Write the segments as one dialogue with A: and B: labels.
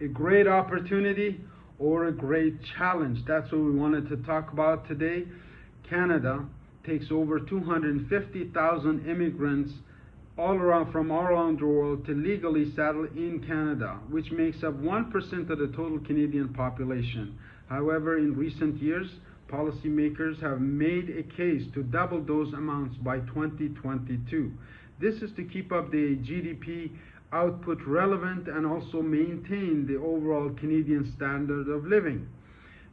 A: A great opportunity or a great challenge? That's what we wanted to talk about today. Canada takes over 250,000 immigrants from all around the world to legally settle in Canada, which makes up 1% of the total Canadian population. However, in recent years, policymakers have made a case to double those amounts by 2022. This is to keep up the GDP output relevant and also maintain the overall Canadian standard of living.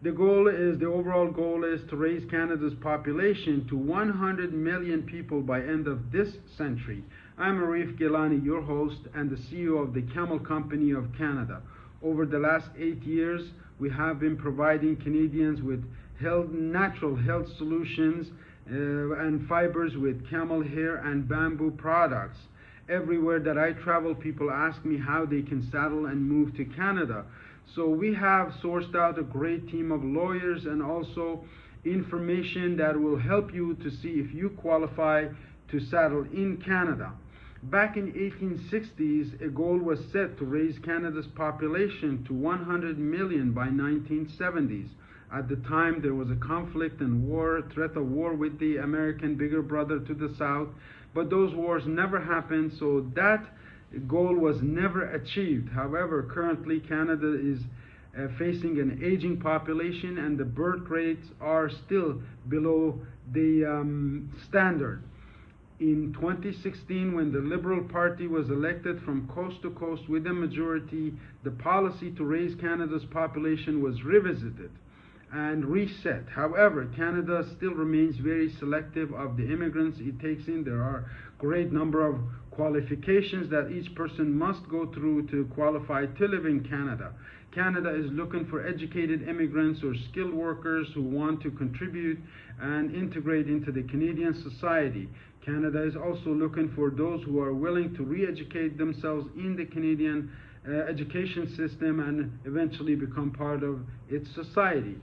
A: The overall goal is to raise Canada's population to 100 million people by end of this century. I'm Arif Gilani, your host and the CEO of the Camel Company of Canada. Over the last 8 years, we have been providing Canadians with natural health solutions and fibers with camel hair and bamboo products. Everywhere that I travel, people ask me how they can settle and move to Canada. So we have sourced out a great team of lawyers and also information that will help you to see if you qualify to settle in Canada. Back in 1860s, a goal was set to raise Canada's population to 100 million by 1970s. At the time, there was a conflict and threat of war with the American bigger brother to the south, but those wars never happened, so that goal was never achieved. However, currently Canada is facing an aging population and the birth rates are still below the standard. In 2016, when the Liberal Party was elected from coast to coast with a majority, the policy to raise Canada's population was revisited and reset. However, Canada still remains very selective of the immigrants it takes in. There are a great number of qualifications that each person must go through to qualify to live in Canada. Canada is looking for educated immigrants or skilled workers who want to contribute and integrate into the Canadian society. Canada is also looking for those who are willing to re-educate themselves in the Canadian education system and eventually become part of its society.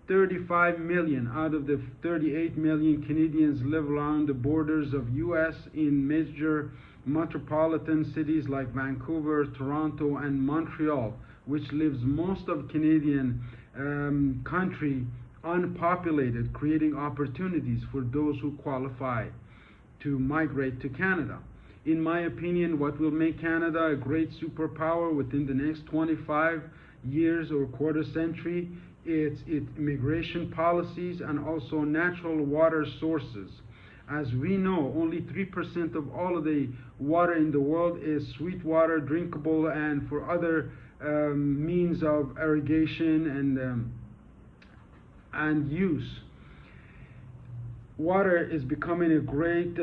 A: 35 million out of the 38 million Canadians live around the borders of US in major metropolitan cities like Vancouver, Toronto, and Montreal, which leaves most of Canadian country unpopulated, creating opportunities for those who qualify to migrate to Canada. In my opinion, what will make Canada a great superpower within the next 25 years or quarter century, its immigration policies and also natural water sources. As we know, only 3% of all of the water in the world is sweet water, drinkable, and for other means of irrigation and use. Water is becoming a great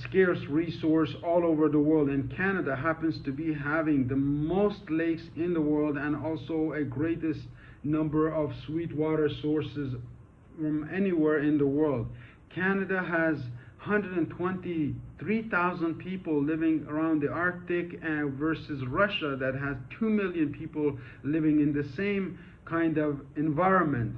A: scarce resource all over the world, and Canada happens to be having the most lakes in the world and also a greatest number of sweet water sources from anywhere in the world. Canada has 123,000 people living around the Arctic versus Russia that has 2 million people living in the same kind of environment.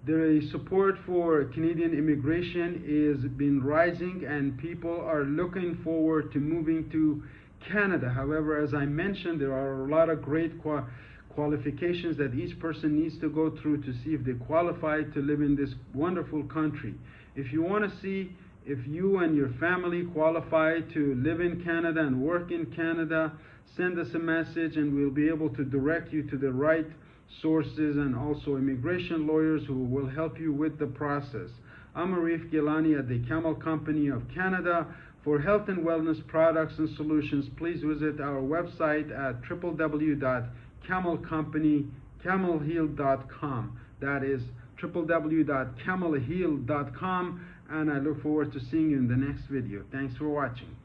A: The support for Canadian immigration is been rising and people are looking forward to moving to Canada. However, as I mentioned, there are a lot of great qualifications that each person needs to go through to see if they qualify to live in this wonderful country. If you want to see if you and your family qualify to live in Canada and work in Canada, send us a message and we'll be able to direct you to the right sources and also immigration lawyers who will help you with the process. I'm Arif Gilani at the Camel Company of Canada. For health and wellness products and solutions, please visit our website at www.camelheal.com. That is www.camelheal.com, and I look forward to seeing you in the next video. Thanks for watching.